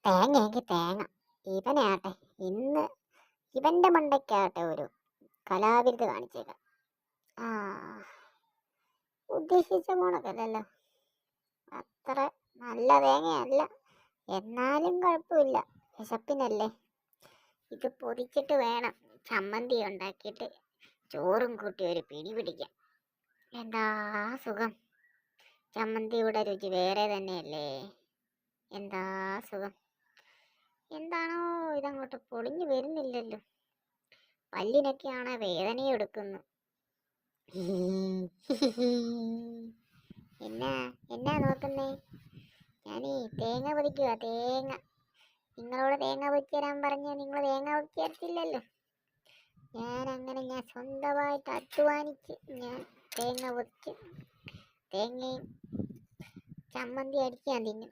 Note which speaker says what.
Speaker 1: തേങ്ങയെങ്കിൽ തേങ്ങ. ഇവനാട്ടെ ഇന്ന് ഇവന്റെ മണ്ടയ്ക്കാട്ടെ ഒരു കലാവിരുത് കാണിച്ചേക്കാം. ആ, ഉദ്ദേശിച്ച മോണക്കല്ലല്ലോ, അത്ര നല്ല തേങ്ങയല്ല, എന്നാലും കുഴപ്പമില്ല. വിശപ്പിനല്ലേ. ഇത് പൊതിച്ചിട്ട് വേണം ചമ്മന്തി ഉണ്ടാക്കിയിട്ട് ചോറും കൂട്ടി ഒരു പിടി പിടിക്കാം. എന്താ സുഖം. ചമ്മന്തിയുടെ രുചി വേറെ തന്നെയല്ലേ. എന്താ സുഖം. എന്താണോ ഇതങ്ങോട്ട് പൊളിഞ്ഞു വരുന്നില്ലല്ലോ. പല്ലിനൊക്കെയാണ് വേദനയെടുക്കുന്നു. എന്നാ എന്നാ നോക്കുന്നേ? ഞാനീ തേങ്ങ പൊതിക്കുക, തേങ്ങ. നിങ്ങളോട് തേങ്ങ പൊതിച്ച് തരാൻ പറഞ്ഞ നിങ്ങൾ തേങ്ങ പൊതിച്ച് തരത്തില്ലല്ലോ. ഞാൻ സ്വന്തമായിട്ട് അധ്വാനിച്ച് ഞാൻ തേങ്ങ പൊതിച്ച് തേങ്ങയും ചമ്മന്തി അടിച്ച് ഞാൻ തിന്നും.